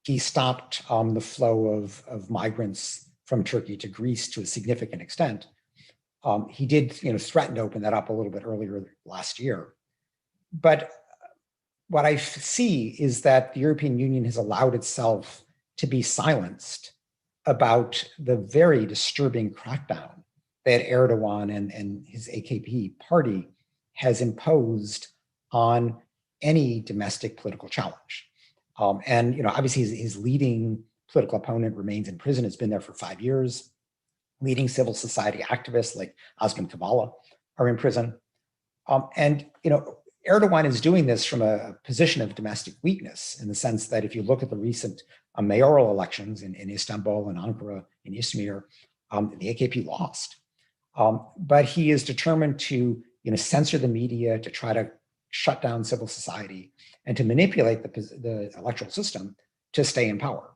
he stopped the flow of migrants from Turkey to Greece to a significant extent. He did threaten to open that up a little bit earlier last year. But what I see is that the European Union has allowed itself to be silenced about the very disturbing crackdown that Erdogan and his AKP party has imposed on any domestic political challenge. And obviously his leading political opponent remains in prison, has been there for 5 years. Leading civil society activists like Osman Kavala are in prison. And Erdogan is doing this from a position of domestic weakness, in the sense that if you look at the recent mayoral elections in Istanbul and Ankara and Izmir, the AKP lost. But he is determined to censor the media, to try to shut down civil society, and to manipulate the electoral system to stay in power.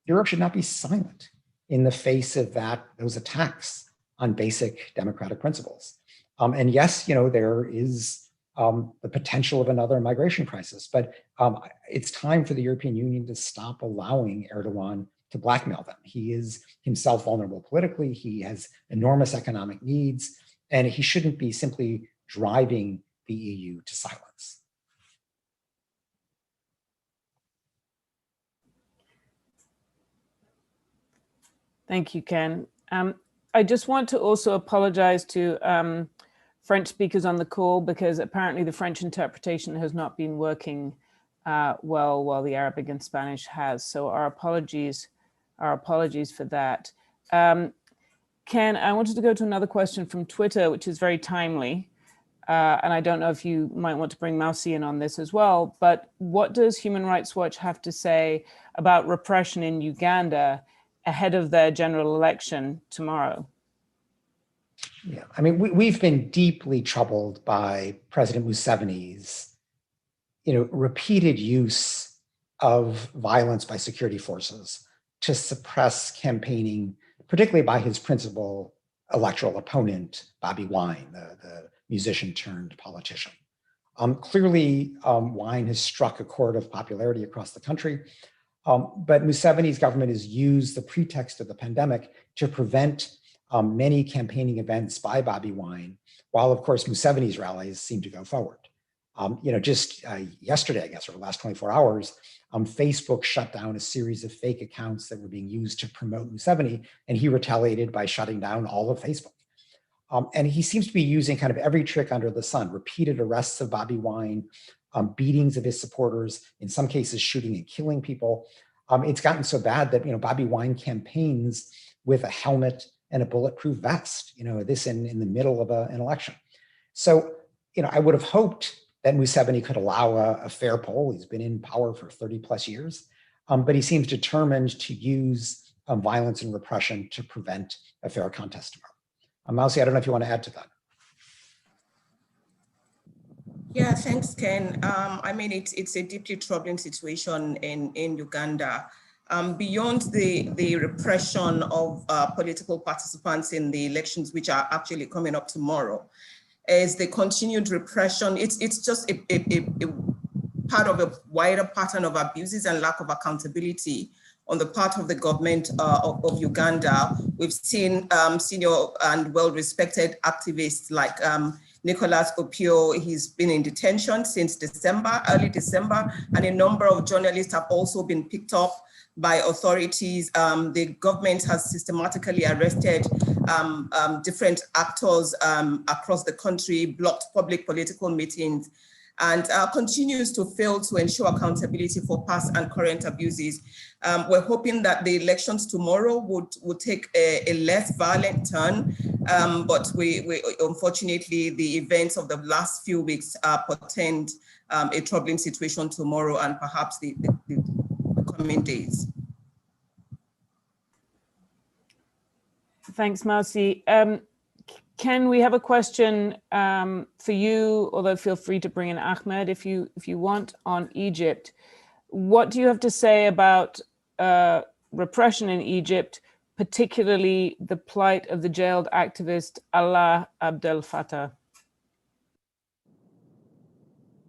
Europe should not be silent in the face of those attacks on basic democratic principles. And yes, there is the potential of another migration crisis, but it's time for the European Union to stop allowing Erdogan to blackmail them. He is himself vulnerable politically. He has enormous economic needs, and he shouldn't be simply driving the EU to silence. Thank you, Ken. I just want to also apologize to French speakers on the call, because apparently the French interpretation has not been working well, while the Arabic and Spanish has. So our apologies for that. Ken, I wanted to go to another question from Twitter, which is very timely. And I don't know if you might want to bring Mausi in on this as well, but what does Human Rights Watch have to say about repression in Uganda ahead of their general election tomorrow? Yeah, I mean, we've been deeply troubled by President Museveni's, repeated use of violence by security forces to suppress campaigning, particularly by his principal electoral opponent, Bobi Wine, the musician turned politician. Clearly, Wine has struck a chord of popularity across the country, but Museveni's government has used the pretext of the pandemic to prevent many campaigning events by Bobi Wine, while of course Museveni's rallies seem to go forward. Just yesterday, I guess, or the last 24 hours, Facebook shut down a series of fake accounts that were being used to promote Museveni, and he retaliated by shutting down all of Facebook. And he seems to be using kind of every trick under the sun: repeated arrests of Bobi Wine, beatings of his supporters, in some cases shooting and killing people. It's gotten so bad that Bobi Wine campaigns with a helmet and a bulletproof vest, this in the middle of an election. So, I would have hoped that Museveni could allow a fair poll. He's been in power for 30 plus years, but he seems determined to use violence and repression to prevent a fair contest tomorrow. Mausi, I don't know if you want to add to that. Yeah, thanks, Ken. I mean, it's a deeply troubling situation in Uganda. Beyond the repression of political participants in the elections, which are actually coming up tomorrow, is the continued repression. It's just a part of a wider pattern of abuses and lack of accountability on the part of the government of Uganda. We've seen senior and well-respected activists like Nicholas Opio. He's been in detention since early December, and a number of journalists have also been picked up by authorities. The government has systematically arrested different actors across the country, blocked public political meetings, and continues to fail to ensure accountability for past and current abuses. We're hoping that the elections tomorrow would take a less violent turn, but we unfortunately, the events of the last few weeks portend a troubling situation tomorrow and perhaps the coming days. Thanks, Mausi. Ken, we have a question for you, although feel free to bring in Ahmed if you want, on Egypt. What do you have to say about repression in Egypt, particularly the plight of the jailed activist Allah Abdel Fattah?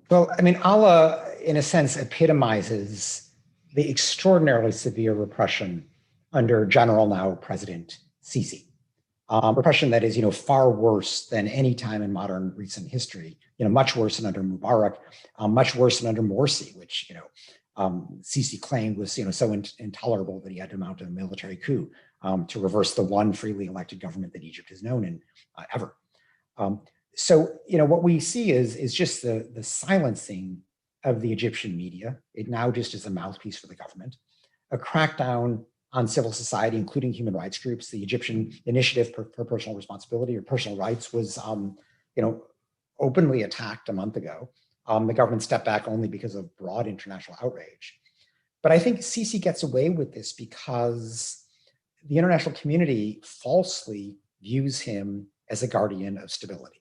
Well, I mean, Allah, in a sense, epitomizes the extraordinarily severe repression under General now President Sisi. Repression that is, far worse than any time in modern recent history, much worse than under Mubarak, much worse than under Morsi, which, Sisi claimed was, so intolerable that he had to mount a military coup to reverse the one freely elected government that Egypt has known in ever. So, what we see is just the silencing of the Egyptian media. It now just is a mouthpiece for the government, a crackdown on civil society, including human rights groups. The Egyptian Initiative for Personal Responsibility or Personal Rights was, openly attacked a month ago. The government stepped back only because of broad international outrage. But I think Sisi gets away with this because the international community falsely views him as a guardian of stability.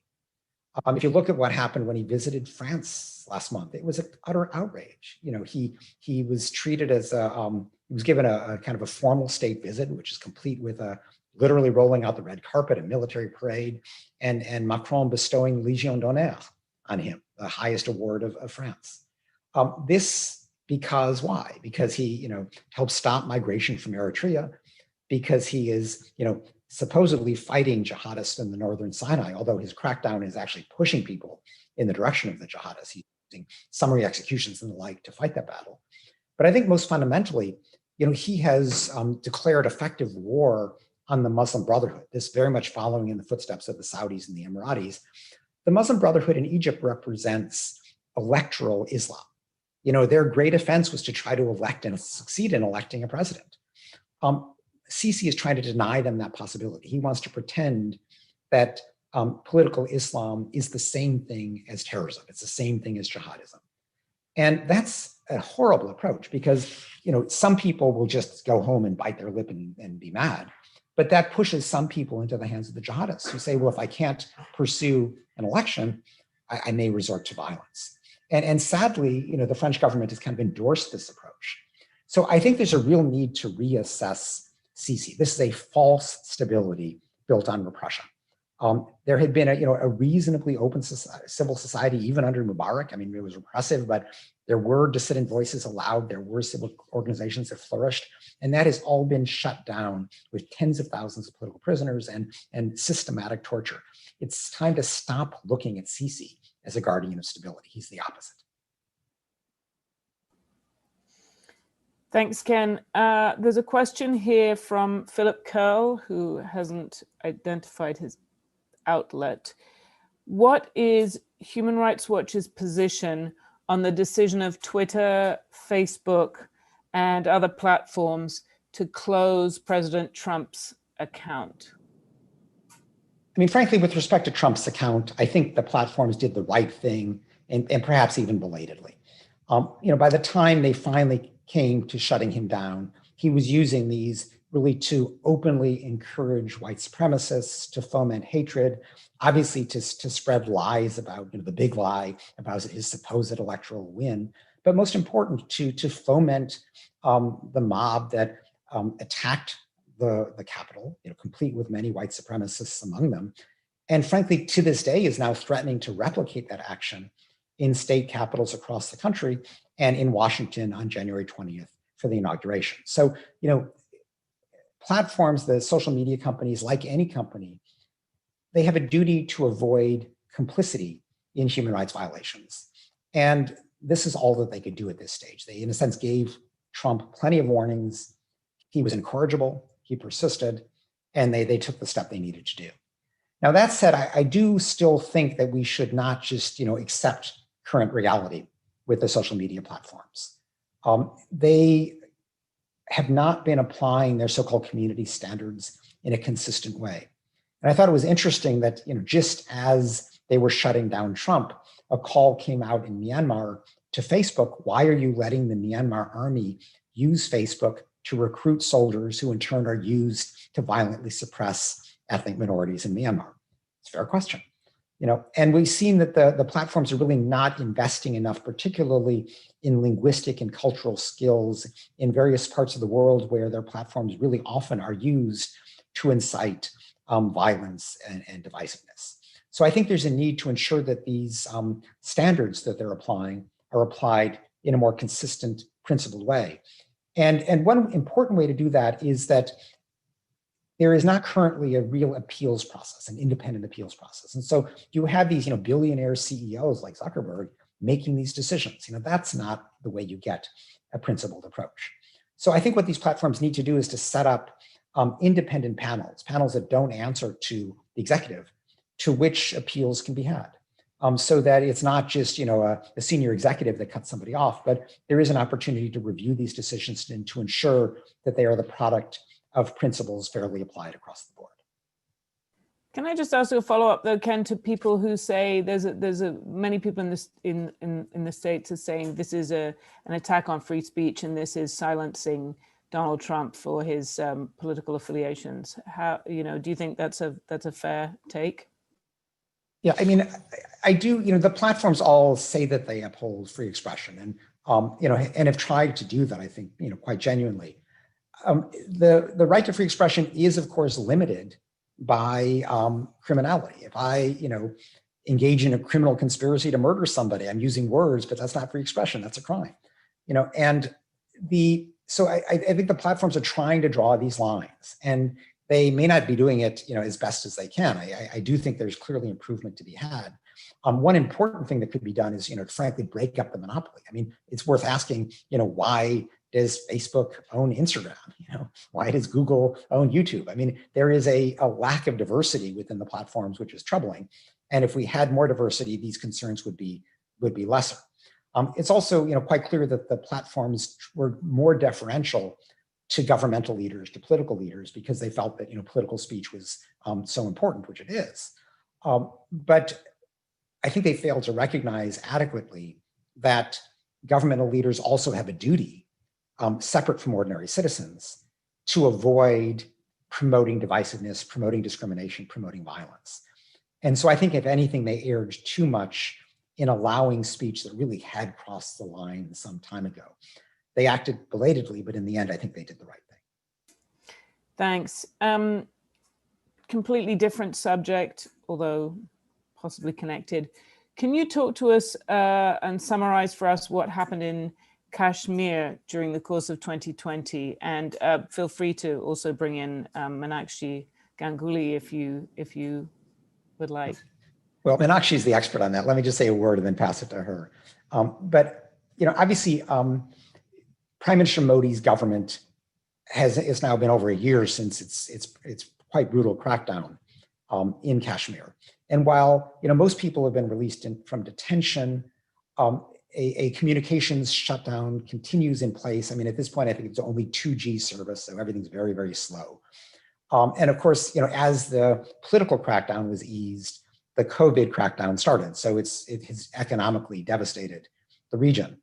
If you look at what happened when he visited France last month, it was an utter outrage. He was treated as he was given a kind of a formal state visit, which is complete with literally rolling out the red carpet, a military parade, and Macron bestowing Légion d'honneur on him, the highest award of France. This because why? Because he, helped stop migration from Eritrea, because he is, supposedly fighting jihadists in the northern Sinai, although his crackdown is actually pushing people in the direction of the jihadists. He's using summary executions and the like to fight that battle. But I think most fundamentally, he has declared effective war on the Muslim Brotherhood, this very much following in the footsteps of the Saudis and the Emiratis. The Muslim Brotherhood in Egypt represents electoral Islam. Their great offense was to try to elect and succeed in electing a president. Sisi is trying to deny them that possibility. He wants to pretend that political Islam is the same thing as terrorism. It's the same thing as jihadism. And that's a horrible approach because, some people will just go home and bite their lip and be mad. But that pushes some people into the hands of the jihadists who say, well, if I can't pursue an election, I may resort to violence. And sadly, the French government has kind of endorsed this approach. So I think there's a real need to reassess Sisi. This is a false stability built on repression. There had been a reasonably open civil society even under Mubarak. I mean, it was repressive, but there were dissident voices allowed. There were civil organizations that flourished, and that has all been shut down with tens of thousands of political prisoners and systematic torture. It's time to stop looking at Sisi as a guardian of stability. He's the opposite. Thanks, Ken. There's a question here from Philip Curl, who hasn't identified his outlet. What is Human Rights Watch's position on the decision of Twitter, Facebook, and other platforms to close President Trump's account? I mean, frankly, with respect to Trump's account, I think the platforms did the right thing and perhaps even belatedly. By the time they finally came to shutting him down, he was using these really to openly encourage white supremacists, to foment hatred, obviously to spread lies about the big lie about his supposed electoral win, but most important to foment the mob that attacked the Capitol, complete with many white supremacists among them, and frankly to this day is now threatening to replicate that action in state capitals across the country and in Washington on January 20th for the inauguration. So, platforms, the social media companies, like any company, they have a duty to avoid complicity in human rights violations. And this is all that they could do at this stage. They, in a sense, gave Trump plenty of warnings. He was incorrigible, he persisted, and they took the step they needed to do. Now, that said, I do still think that we should not just, accept current reality with the social media platforms. They have not been applying their so-called community standards in a consistent way. And I thought it was interesting that, just as they were shutting down Trump, a call came out in Myanmar to Facebook. Why are you letting the Myanmar army use Facebook to recruit soldiers who in turn are used to violently suppress ethnic minorities in Myanmar? It's a fair question. And we've seen that the platforms are really not investing enough, particularly in linguistic and cultural skills in various parts of the world where their platforms really often are used to incite violence and divisiveness. So I think there's a need to ensure that these standards that they're applying are applied in a more consistent principled way. And one important way to do that is that there is not currently a real appeals process, an independent appeals process. And so you have these, billionaire CEOs like Zuckerberg making these decisions. That's not the way you get a principled approach. So I think what these platforms need to do is to set up independent panels that don't answer to the executive, to which appeals can be had. So that it's not just a senior executive that cuts somebody off, but there is an opportunity to review these decisions and to ensure that they are the product of principles fairly applied across the board. Can I just ask you a follow-up though, Ken, to people who say many people in the States are saying this is an attack on free speech and this is silencing Donald Trump for his political affiliations. How do you think that's a fair take? Yeah, I do. The platforms all say that they uphold free expression, and and have tried to do that. I think quite genuinely. The right to free expression is, of course, limited by criminality. If I engage in a criminal conspiracy to murder somebody, I'm using words, but that's not free expression. That's a crime. So I think the platforms are trying to draw these lines, and they may not be doing it, as best as they can. I do think there's clearly improvement to be had. One important thing that could be done is, to frankly break up the monopoly. It's worth asking, why does Facebook own Instagram? Why does Google own YouTube? There is a lack of diversity within the platforms, which is troubling. And if we had more diversity, these concerns would be lesser. It's also, quite clear that the platforms were more deferential to governmental leaders, to political leaders, because they felt that political speech was so important, which it is. But I think they failed to recognize adequately that governmental leaders also have a duty, separate from ordinary citizens, to avoid promoting divisiveness, promoting discrimination, promoting violence. And so I think, if anything, they erred too much in allowing speech that really had crossed the line some time ago. They acted belatedly, but in the end, I think they did the right thing. Thanks. Completely different subject, although possibly connected. Can you talk to us and summarize for us what happened in Kashmir during the course of 2020? And feel free to also bring in Meenakshi Ganguly if you would like. Well, Meenakshi is the expert on that. Let me just say a word and then pass it to her. But obviously, Prime Minister Modi's government it's now been over a year since its quite brutal crackdown in Kashmir. And while most people have been released from detention, a communications shutdown continues in place. At this point, I think it's only 2G service, so everything's very, very slow. And of course, as the political crackdown was eased, the COVID crackdown started. So it has economically devastated the region.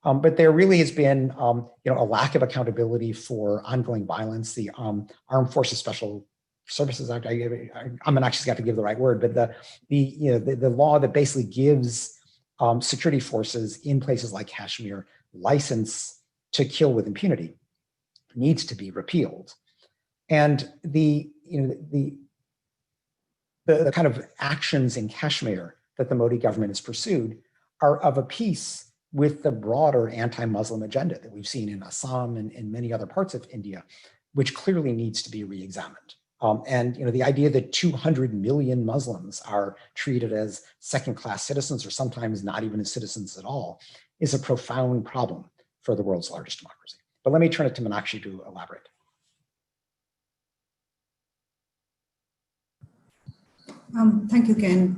But there really has been, a lack of accountability for ongoing violence. The Armed Forces Special Services Act, I'm actually got to give the right word, but the law that basically gives security forces in places like Kashmir license to kill with impunity needs to be repealed. And the kind of actions in Kashmir that the Modi government has pursued are of a piece with the broader anti-Muslim agenda that we've seen in Assam and in many other parts of India, which clearly needs to be re-examined. And the idea that 200 million Muslims are treated as second-class citizens, or sometimes not even as citizens at all, is a profound problem for the world's largest democracy. But let me turn it to Meenakshi to elaborate. Thank you, Ken.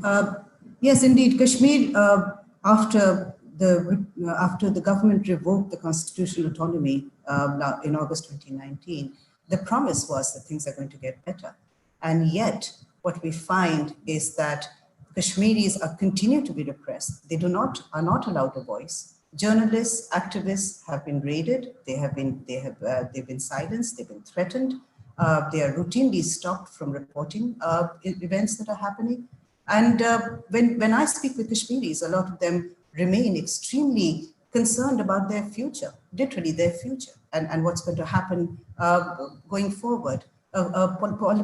Yes, indeed, Kashmir, after the government revoked the constitutional autonomy in August 2019, the promise was that things are going to get better. And yet, what we find is that Kashmiris continue to be repressed. They are not allowed a voice. Journalists, activists have been raided. They've been silenced. They've been threatened. They are routinely stopped from reporting events that are happening. And when I speak with Kashmiris, a lot of them remain extremely concerned about their future, literally their future, and what's going to happen going forward. A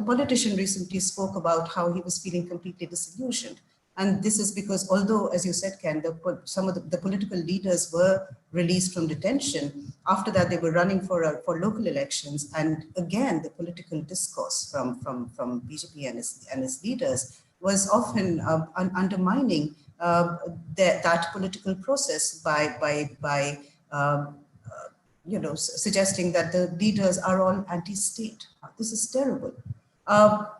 politician recently spoke about how he was feeling completely disillusioned And this is because although, as you said, Ken, some of the political leaders were released from detention, after that they were running for local elections. And again, the political discourse from BJP and its leaders was often undermining that political process by suggesting that the leaders are all anti-state. This is terrible.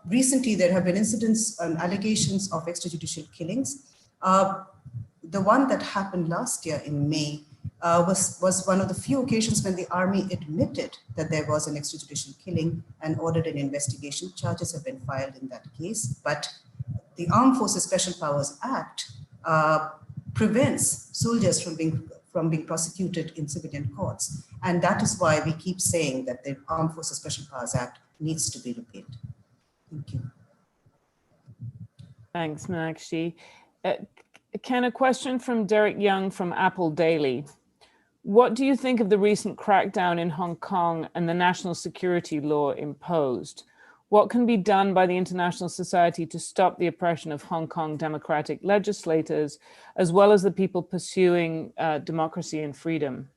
Recently, there have been incidents and allegations of extrajudicial killings. The one that happened last year in May was one of the few occasions when the army admitted that there was an extrajudicial killing and ordered an investigation. Charges have been filed in that case, but the Armed Forces Special Powers Act prevents soldiers from being prosecuted in civilian courts. And that is why we keep saying that the Armed Forces Special Powers Act needs to be repealed. Thank you. Thanks, Meenakshi. Ken, a question from Derek Young from Apple Daily. What do you think of the recent crackdown in Hong Kong and the national security law imposed? What can be done by the international society to stop the oppression of Hong Kong democratic legislators, as well as the people pursuing democracy and freedom?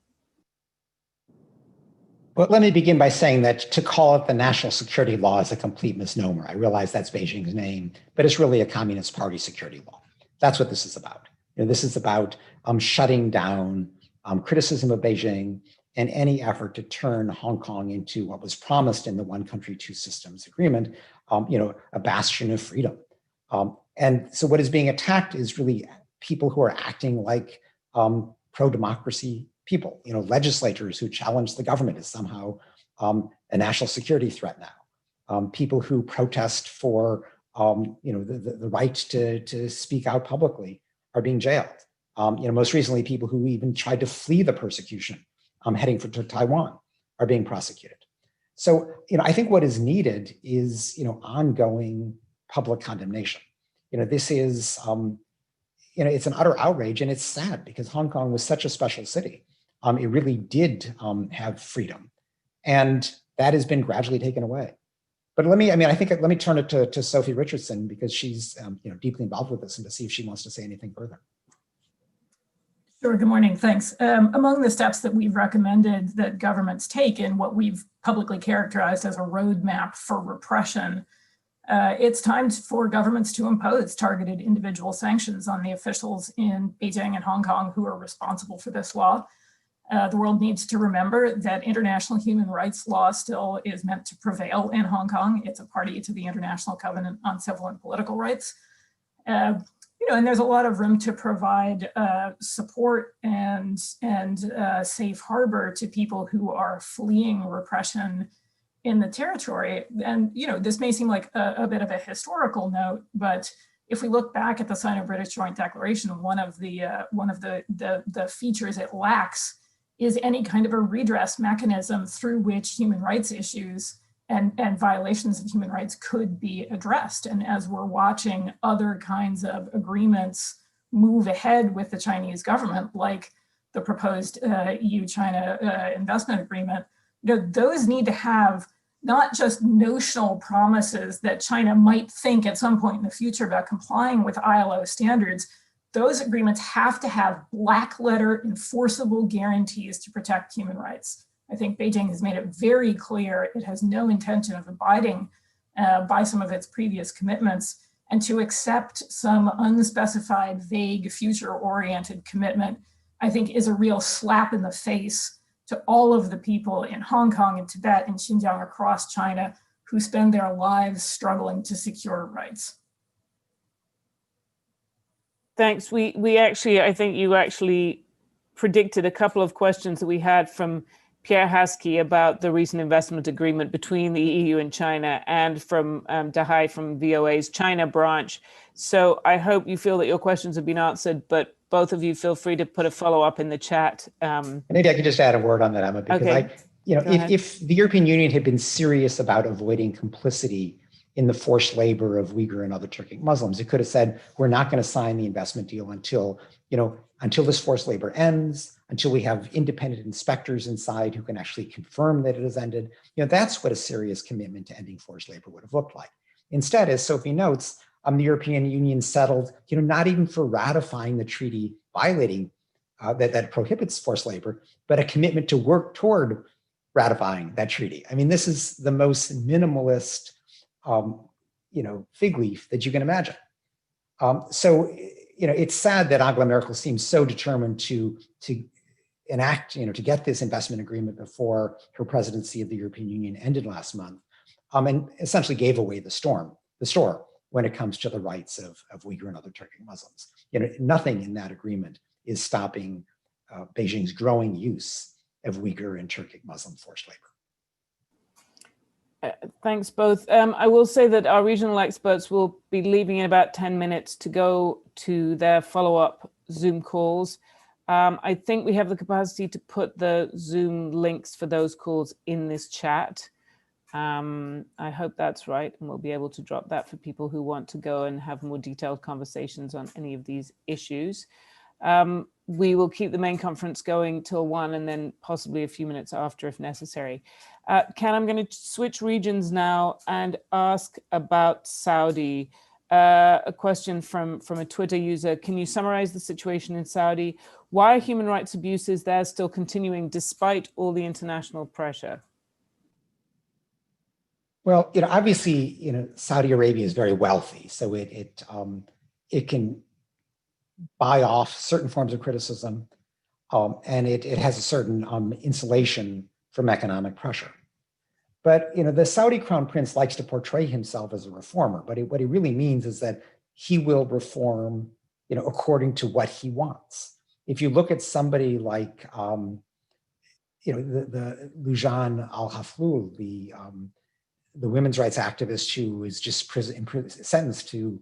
Well, let me begin by saying that to call it the national security law is a complete misnomer. I realize that's Beijing's name, but it's really a Communist Party security law. That's what this is about. This is about shutting down criticism of Beijing and any effort to turn Hong Kong into what was promised in the one country, two systems agreement, a bastion of freedom. And so what is being attacked is really people who are acting like pro-democracy people, legislators who challenge the government is somehow a national security threat now. People who protest for the right to speak out publicly are being jailed. Most recently, people who even tried to flee the persecution heading to Taiwan are being prosecuted. So, I think what is needed is, ongoing public condemnation. This is, it's an utter outrage, and it's sad because Hong Kong was such a special city. It really did have freedom, and that has been gradually taken away. But let me turn it to Sophie Richardson because she's deeply involved with this, and to see if she wants to say anything further. Sure, good morning, thanks. Among the steps that we've recommended that governments take in what we've publicly characterized as a roadmap for repression, it's time for governments to impose targeted individual sanctions on the officials in Beijing and Hong Kong who are responsible for this law. The world needs to remember that international human rights law still is meant to prevail in Hong Kong. It's a party to the International Covenant on Civil and Political Rights. And there's a lot of room to provide support and safe harbor to people who are fleeing repression in the territory. And this may seem like a bit of a historical note, but if we look back at the Sino-British Joint Declaration, one of the features it lacks is any kind of a redress mechanism through which human rights issues and violations of human rights could be addressed. And as we're watching other kinds of agreements move ahead with the Chinese government, like the proposed EU-China investment agreement, those need to have not just notional promises that China might think at some point in the future about complying with ILO standards. Those agreements have to have black letter enforceable guarantees to protect human rights. I think Beijing has made it very clear it has no intention of abiding by some of its previous commitments, and to accept some unspecified, vague, future-oriented commitment, I think is a real slap in the face to all of the people in Hong Kong and Tibet and Xinjiang across China who spend their lives struggling to secure rights. Thanks. I think you actually predicted a couple of questions that we had from Pierre Haskey about the recent investment agreement between the EU and China, and from Dahai from VOA's China branch. So I hope you feel that your questions have been answered, but both of you feel free to put a follow-up in the chat. Maybe I could just add a word on that, Emma, because okay. If the European Union had been serious about avoiding complicity in the forced labor of Uyghur and other Turkic Muslims, it could have said, we're not going to sign the investment deal until this forced labor ends, until we have independent inspectors inside who can actually confirm that it has ended. That's what a serious commitment to ending forced labor would have looked like. Instead, as Sophie notes, the European Union settled, not even for ratifying the treaty violating that prohibits forced labor, but a commitment to work toward ratifying that treaty. I mean, this is the most minimalist, fig leaf that you can imagine. So, it's sad that Angela Merkel seems so determined to enact, to get this investment agreement before her presidency of the European Union ended last month, and essentially gave away the store when it comes to the rights of Uyghur and other Turkic Muslims. Nothing in that agreement is stopping Beijing's growing use of Uyghur and Turkic Muslim forced labor. Thanks both. I will say that our regional experts will be leaving in about 10 minutes to go to their follow-up Zoom calls. I think we have the capacity to put the Zoom links for those calls in this chat. I hope that's right, and we'll be able to drop that for people who want to go and have more detailed conversations on any of these issues. We will keep the main conference going till 1 and then possibly a few minutes after if necessary. Ken, I'm going to switch regions now and ask about Saudi. A question from a Twitter user. Can you summarize the situation in Saudi? Why are human rights abuses there still continuing despite all the international pressure? Well, obviously, Saudi Arabia is very wealthy, so it can buy off certain forms of criticism, and it has a certain insulation from economic pressure. But the Saudi crown prince likes to portray himself as a reformer, but what he really means is that he will reform, according to what he wants. If you look at somebody like, the Lujan Al-Haflul, the women's rights activist who is just sentenced to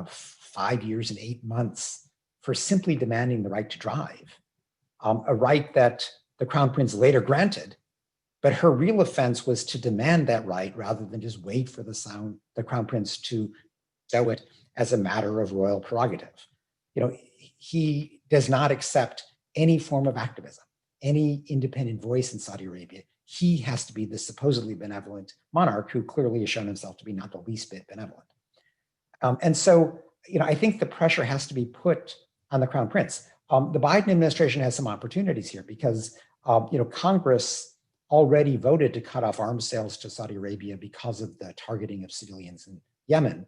5 years and 8 months for simply demanding the right to drive, a right that the crown prince later granted. But her real offense was to demand that right rather than just wait for the crown prince to do it as a matter of royal prerogative. He does not accept any form of activism, any independent voice in Saudi Arabia. He has to be the supposedly benevolent monarch who clearly has shown himself to be not the least bit benevolent. And so, I think the pressure has to be put on the crown prince. The Biden administration has some opportunities here because, Congress already voted to cut off arms sales to Saudi Arabia because of the targeting of civilians in Yemen.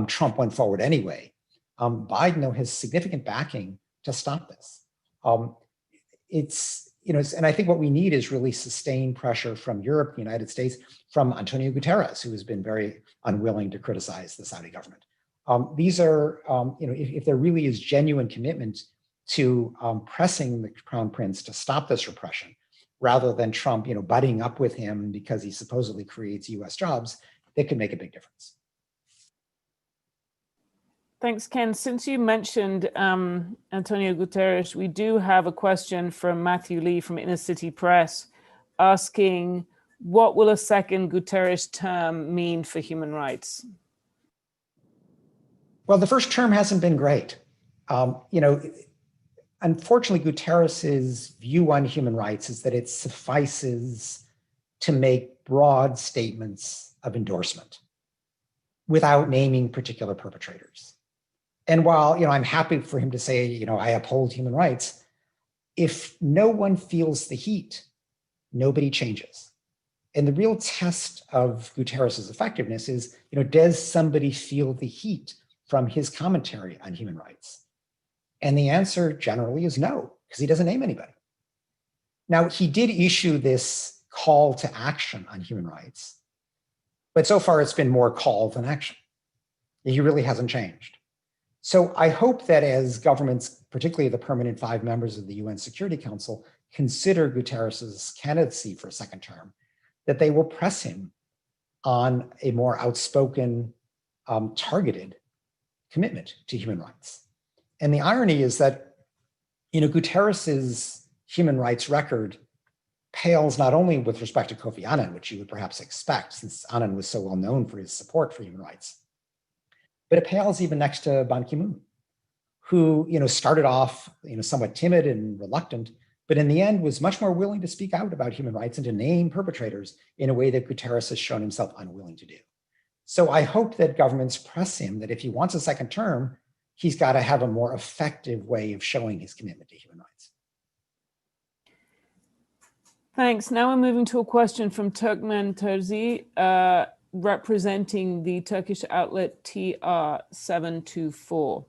Trump went forward anyway. Biden, though, has significant backing to stop this. And I think what we need is really sustained pressure from Europe, the United States, from Antonio Guterres, who has been very unwilling to criticize the Saudi government. These are, if there really is genuine commitment to pressing the crown prince to stop this repression, rather than Trump, buddying up with him because he supposedly creates US jobs, that could make a big difference. Thanks, Ken. Since you mentioned Antonio Guterres, we do have a question from Matthew Lee from Inner City Press asking, what will a second Guterres term mean for human rights? Well, the first term hasn't been great. Unfortunately, Guterres's view on human rights is that it suffices to make broad statements of endorsement without naming particular perpetrators. And while, I'm happy for him to say, I uphold human rights, if no one feels the heat, nobody changes. And the real test of Guterres's effectiveness is, does somebody feel the heat from his commentary on human rights? And the answer generally is no, because he doesn't name anybody. Now, he did issue this call to action on human rights, but so far it's been more call than action. He really hasn't changed. So I hope that as governments, particularly the permanent 5 members of the UN Security Council, consider Guterres's candidacy for a second term, that they will press him on a more outspoken, targeted commitment to human rights. And the irony is that, Guterres's human rights record pales not only with respect to Kofi Annan, which you would perhaps expect since Annan was so well known for his support for human rights, but it pales even next to Ban Ki-moon, who, started off, somewhat timid and reluctant, but in the end was much more willing to speak out about human rights and to name perpetrators in a way that Guterres has shown himself unwilling to do. So I hope that governments press him that if he wants a second term, he's got to have a more effective way of showing his commitment to human rights. Thanks. Now we're moving to a question from Turkmen Terzi, representing the Turkish outlet TR724.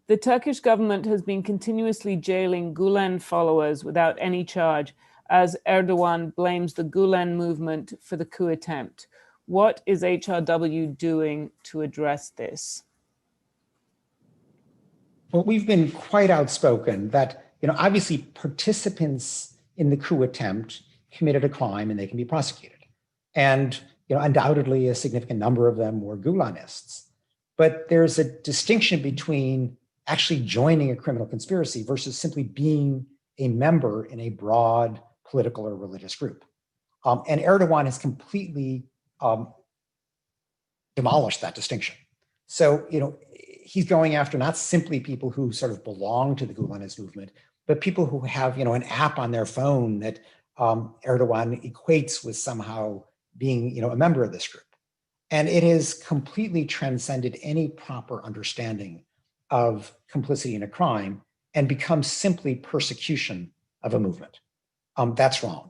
The Turkish government has been continuously jailing Gulen followers without any charge, as Erdogan blames the Gulen movement for the coup attempt. What is HRW doing to address this? Well, we've been quite outspoken that, obviously participants in the coup attempt committed a crime and they can be prosecuted. And, undoubtedly a significant number of them were Gulenists. But there's a distinction between actually joining a criminal conspiracy versus simply being a member in a broad political or religious group. And Erdogan has completely demolished that distinction. So, he's going after not simply people who sort of belong to the Gulenist movement, but people who have, an app on their phone that Erdogan equates with somehow being, a member of this group. And it has completely transcended any proper understanding of complicity in a crime and becomes simply persecution of a movement. That's wrong.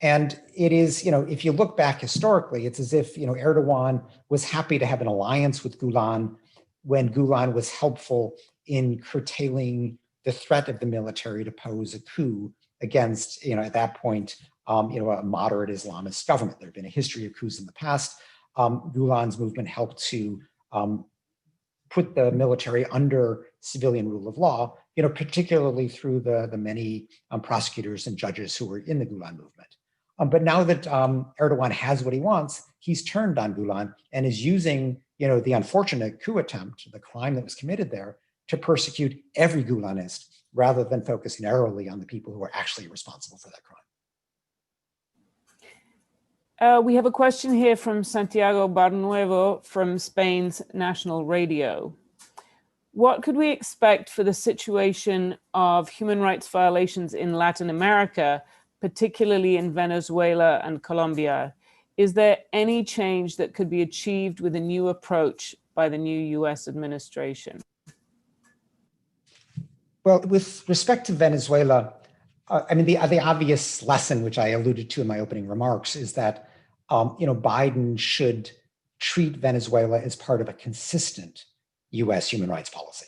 And it is, if you look back historically, it's as if, Erdogan was happy to have an alliance with Gulen when Gulen was helpful in curtailing the threat of the military to pose a coup against, at that point, a moderate Islamist government. There had been a history of coups in the past. Gulen's movement helped to put the military under civilian rule of law, particularly through the many prosecutors and judges who were in the Gulen movement. But now that Erdogan has what he wants, he's turned on Gulen and is using, the unfortunate coup attempt, the crime that was committed there, to persecute every Gulenist rather than focus narrowly on the people who are actually responsible for that crime. We have a question here from Santiago Barnuevo from Spain's national radio. What could we expect for the situation of human rights violations in Latin America, particularly in Venezuela and Colombia? Is there any change that could be achieved with a new approach by the new US administration? Well, with respect to Venezuela, the obvious lesson, which I alluded to in my opening remarks, is that Biden should treat Venezuela as part of a consistent U.S. human rights policy.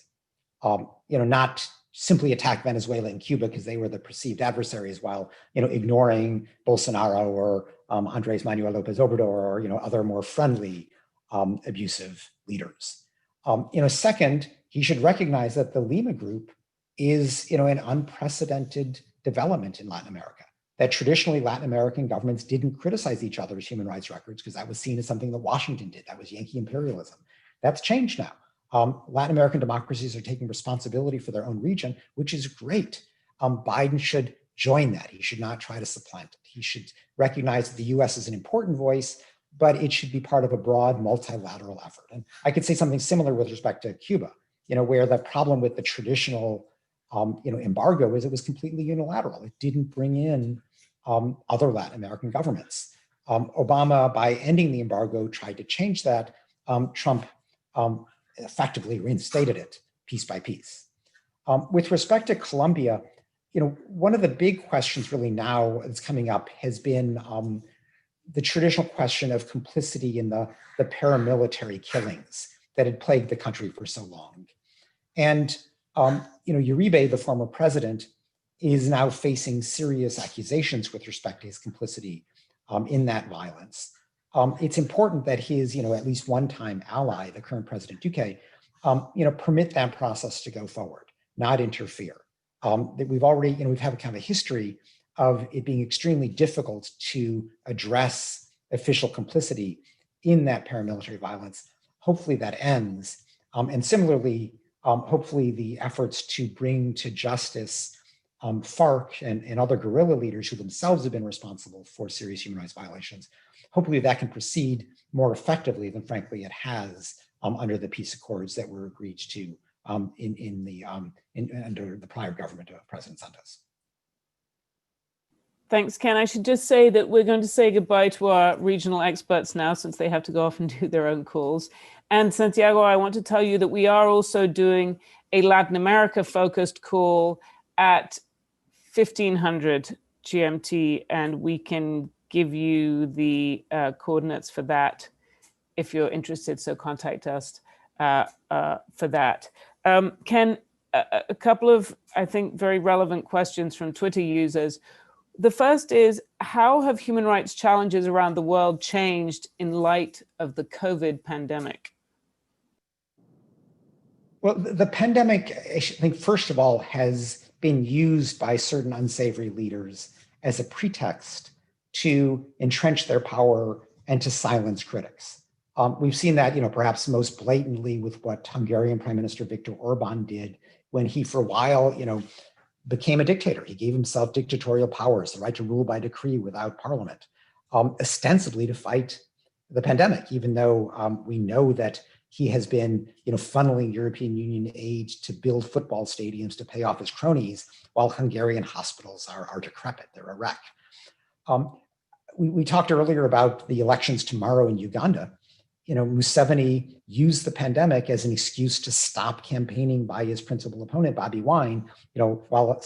Not simply attack Venezuela and Cuba because they were the perceived adversaries, while ignoring Bolsonaro or Andres Manuel Lopez Obrador or other more friendly abusive leaders. Second, he should recognize that the Lima Group is an unprecedented development in Latin America. That traditionally Latin American governments didn't criticize each other's human rights records because that was seen as something that Washington did. That was Yankee imperialism. That's changed now. Latin American democracies are taking responsibility for their own region, which is great. Biden should join that. He should not try to supplant it. He should recognize that the US is an important voice, but it should be part of a broad multilateral effort. And I could say something similar with respect to Cuba, where the problem with the traditional embargo is it was completely unilateral. It didn't bring in other Latin American governments. Obama, by ending the embargo, tried to change that. Trump effectively reinstated it piece by piece. With respect to Colombia, one of the big questions really now that's coming up has been the traditional question of complicity in the paramilitary killings that had plagued the country for so long. And Uribe, the former president, is now facing serious accusations with respect to his complicity in that violence. It's important that his, at least one-time ally, the current President Duque, permit that process to go forward, not interfere. We've already, we've had kind of a history of it being extremely difficult to address official complicity in that paramilitary violence. Hopefully that ends. And similarly, hopefully the efforts to bring to justice FARC and other guerrilla leaders who themselves have been responsible for serious human rights violations, hopefully that can proceed more effectively than frankly it has under the peace accords that were agreed to under the prior government of President Santos. Thanks, Ken. I should just say that we're going to say goodbye to our regional experts now, since they have to go off and do their own calls. And Santiago, I want to tell you that we are also doing a Latin America focused call at 1500 GMT, and we can give you the coordinates for that if you're interested. So contact us for that. Ken, a couple of, I think, very relevant questions from Twitter users. The first is, how have human rights challenges around the world changed in light of the COVID pandemic? Well, the pandemic, I think, first of all, has been used by certain unsavory leaders as a pretext to entrench their power and to silence critics. We've seen that, perhaps most blatantly with what Hungarian Prime Minister Viktor Orban did when he, for a while, became a dictator. He gave himself dictatorial powers, the right to rule by decree without parliament, ostensibly to fight the pandemic, even though we know that he has been, funneling European Union aid to build football stadiums to pay off his cronies, while Hungarian hospitals are decrepit, they're a wreck. We talked earlier about the elections tomorrow in Uganda. Museveni used the pandemic as an excuse to stop campaigning by his principal opponent, Bobby Wine, while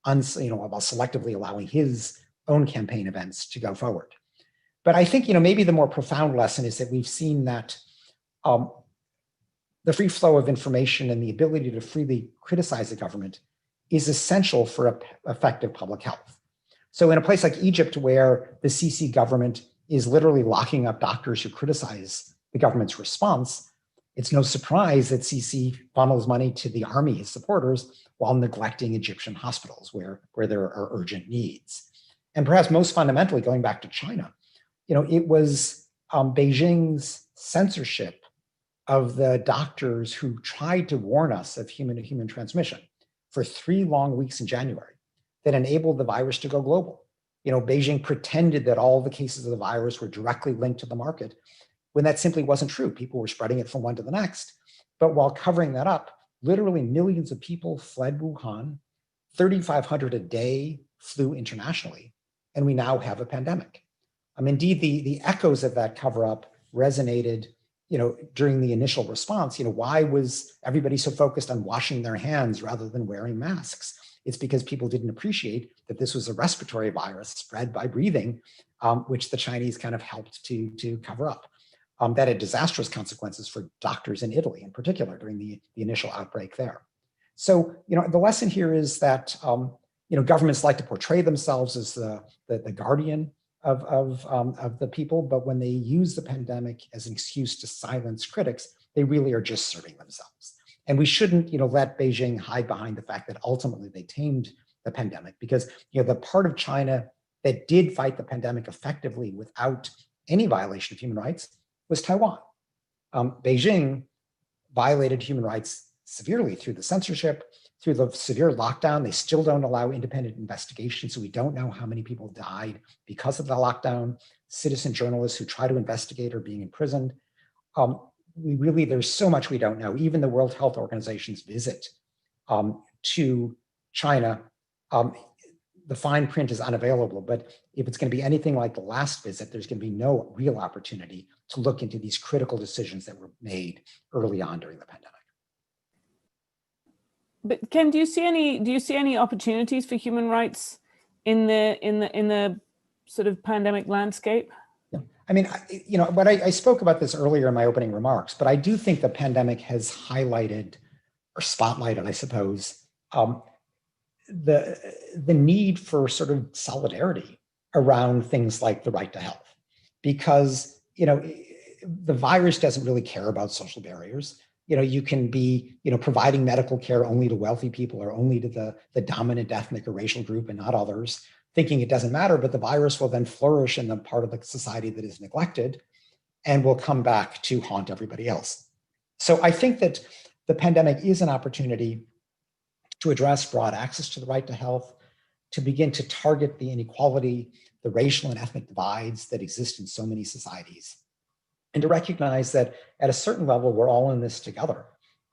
selectively allowing his own campaign events to go forward. But I think, maybe the more profound lesson is that we've seen that the free flow of information and the ability to freely criticize the government is essential for effective public health. So in a place like Egypt, where the Sisi government is literally locking up doctors who criticize the government's response, it's no surprise that Sisi funnels money to the army, his supporters, while neglecting Egyptian hospitals where there are urgent needs. And perhaps most fundamentally, going back to China, it was Beijing's censorship of the doctors who tried to warn us of human-to-human transmission for 3 long weeks in January that enabled the virus to go global. Beijing pretended that all the cases of the virus were directly linked to the market, when that simply wasn't true. People were spreading it from one to the next. But while covering that up, literally millions of people fled Wuhan, 3,500 a day flew internationally, and we now have a pandemic. Indeed, the echoes of that cover-up resonated during the initial response. Why was everybody so focused on washing their hands rather than wearing masks? It's because people didn't appreciate that this was a respiratory virus spread by breathing, which the Chinese kind of helped to cover up. That had disastrous consequences for doctors in Italy, in particular, during the initial outbreak there. So, the lesson here is that, governments like to portray themselves as the guardian of the people, but when they use the pandemic as an excuse to silence critics, they really are just serving themselves. And we shouldn't, let Beijing hide behind the fact that ultimately they tamed the pandemic, because, the part of China that did fight the pandemic effectively without any violation of human rights was Taiwan. Beijing violated human rights severely through the censorship, through the severe lockdown. They still don't allow independent investigation, so we don't know how many people died because of the lockdown. Citizen journalists who try to investigate are being imprisoned. There's so much we don't know. Even the World Health Organization's visit to China, the fine print is unavailable, but if it's going to be anything like the last visit, there's going to be no real opportunity to look into these critical decisions that were made early on during the pandemic. But Ken, do you see any opportunities for human rights in the sort of pandemic landscape? Yeah. I spoke about this earlier in my opening remarks, but I do think the pandemic has highlighted or spotlighted, I suppose, the need for sort of solidarity around things like the right to health, because the virus doesn't really care about social barriers. You can be, providing medical care only to wealthy people or only to the dominant ethnic or racial group and not others, thinking it doesn't matter, but the virus will then flourish in the part of the society that is neglected and will come back to haunt everybody else. So I think that the pandemic is an opportunity to address broad access to the right to health, to begin to target the inequality, the racial and ethnic divides that exist in so many societies, and to recognize that at a certain level, we're all in this together,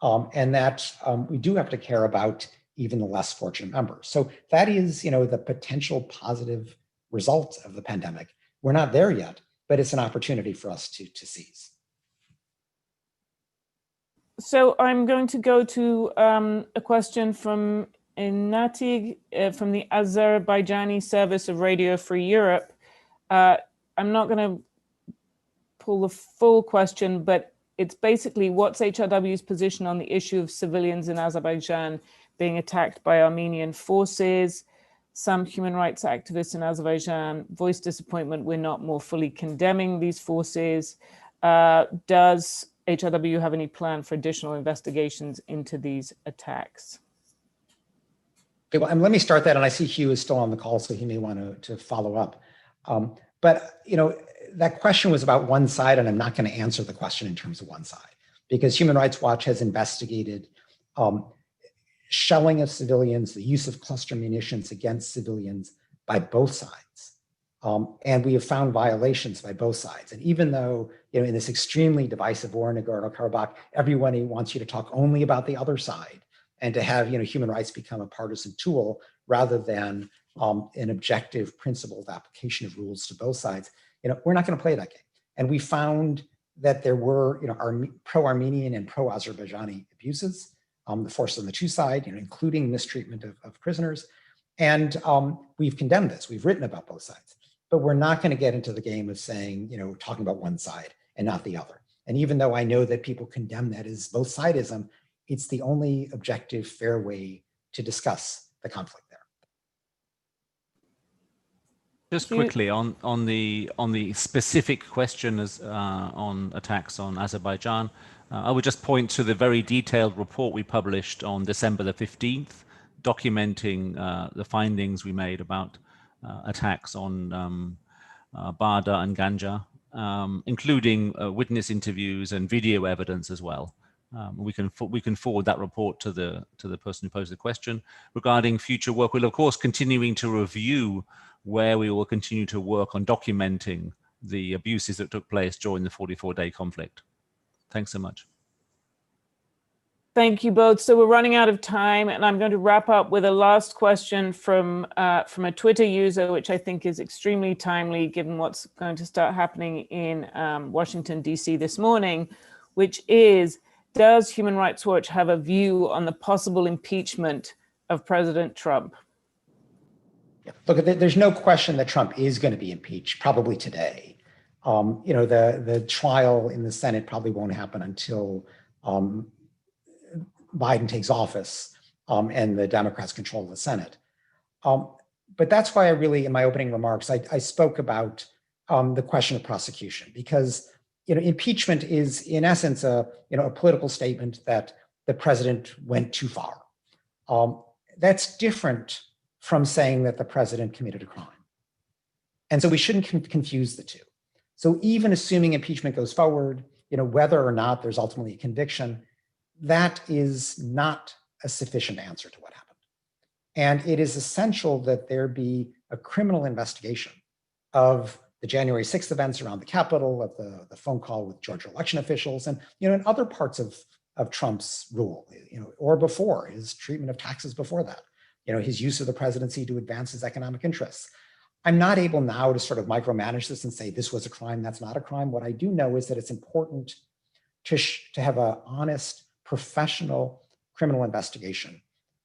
and that we do have to care about even the less fortunate members. So that is, the potential positive result of the pandemic. We're not there yet, but it's an opportunity for us to seize. So I'm going to go to a question from Inati from the Azerbaijani Service of Radio Free Europe. I'm not going to pull the full question, but it's basically, what's HRW's position on the issue of civilians in Azerbaijan being attacked by Armenian forces? Some human rights activists in Azerbaijan voiced disappointment we're not more fully condemning these forces. Does HRW have any plan for additional investigations into these attacks? Okay, well, and let me start that, and I see Hugh is still on the call, so he may want to follow up. But that question was about one side, and I'm not going to answer the question in terms of one side, because Human Rights Watch has investigated shelling of civilians, the use of cluster munitions against civilians by both sides. And we have found violations by both sides. And even though, in this extremely divisive war in Nagorno-Karabakh, everyone wants you to talk only about the other side and to have, human rights become a partisan tool rather than an objective, principled application of rules to both sides, we're not going to play that game. And we found that there were, pro-Armenian and pro-Azerbaijani abuses, the forces on the two sides, including mistreatment of prisoners. And we've condemned this. We've written about both sides. But we're not going to get into the game of saying, talking about one side and not the other. And even though I know that people condemn that as both sidism, it's the only objective, fair way to discuss the conflict there. Just quickly on the specific question on attacks on Azerbaijan, I would just point to the very detailed report we published on December the 15th, documenting the findings we made about attacks on Barda and Ganja, including witness interviews and video evidence as well. We can forward that report to the person who posed the question. Regarding future work, we'll of course continuing to review where we will continue to work on documenting the abuses that took place during the 44-day conflict. Thanks so much. Thank you both. So we're running out of time, and I'm going to wrap up with a last question from a Twitter user, which I think is extremely timely given what's going to start happening in Washington, D.C. this morning, which is, does Human Rights Watch have a view on the possible impeachment of President Trump? Yeah. Look, there's no question that Trump is going to be impeached, probably today. The trial in the Senate probably won't happen until Biden takes office and the Democrats control the Senate. But that's why I really, in my opening remarks, I spoke about the question of prosecution, because impeachment is in essence a political statement that the president went too far. That's different from saying that the president committed a crime. And so we shouldn't confuse the two. So even assuming impeachment goes forward, whether or not there's ultimately a conviction, that is not a sufficient answer to what happened. And it is essential that there be a criminal investigation of the January 6th events around the Capitol, of the phone call with Georgia election officials, and in other parts of Trump's rule, or before, his treatment of taxes before that, his use of the presidency to advance his economic interests. I'm not able now to sort of micromanage this and say this was a crime, that's not a crime. What I do know is that it's important to have an honest, professional criminal investigation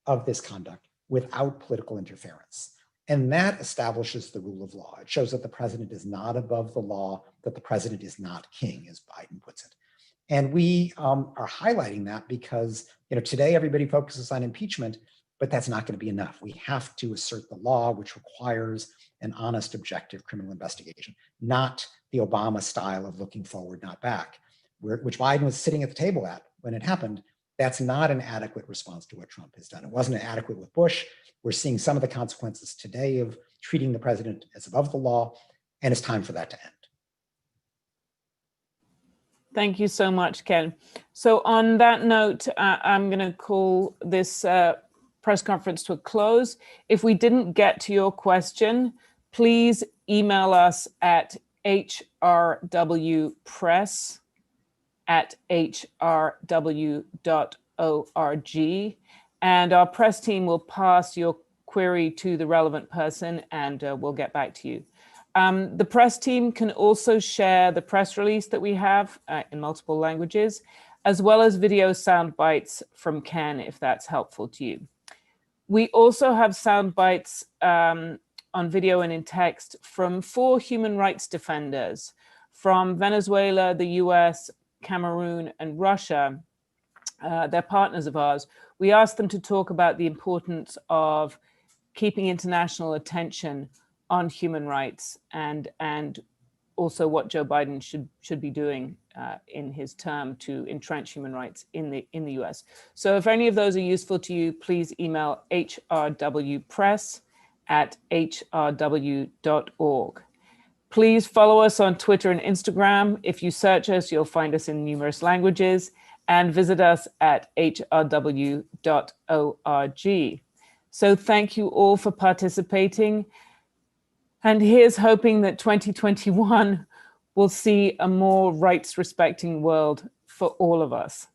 of this conduct without political interference. And that establishes the rule of law. It shows that the president is not above the law, that the president is not king, as Biden puts it. And we are highlighting that because today everybody focuses on impeachment, but that's not going to be enough. We have to assert the law, which requires an honest, objective criminal investigation, not the Obama style of looking forward, not back, which Biden was sitting at the table at when it happened. That's not an adequate response to what Trump has done. It wasn't adequate with Bush. We're seeing some of the consequences today of treating the president as above the law, and it's time for that to end. Thank you so much, Ken. So on that note, I'm going to call this press conference to a close. If we didn't get to your question, please email us at hrwpress@hrw.org, and our press team will pass your query to the relevant person and we'll get back to you. The press team can also share the press release that we have in multiple languages, as well as video sound bites from Ken, if that's helpful to you. We also have sound bites on video and in text from 4 human rights defenders from Venezuela, the US, Cameroon, and Russia. They're partners of ours. We asked them to talk about the importance of keeping international attention on human rights and also what Joe Biden should be doing in his term to entrench human rights in the US. So if any of those are useful to you, please email hrwpress@hrw.org. Please follow us on Twitter and Instagram. If you search us, you'll find us in numerous languages, and visit us at hrw.org. So thank you all for participating. And here's hoping that 2021 will see a more rights-respecting world for all of us.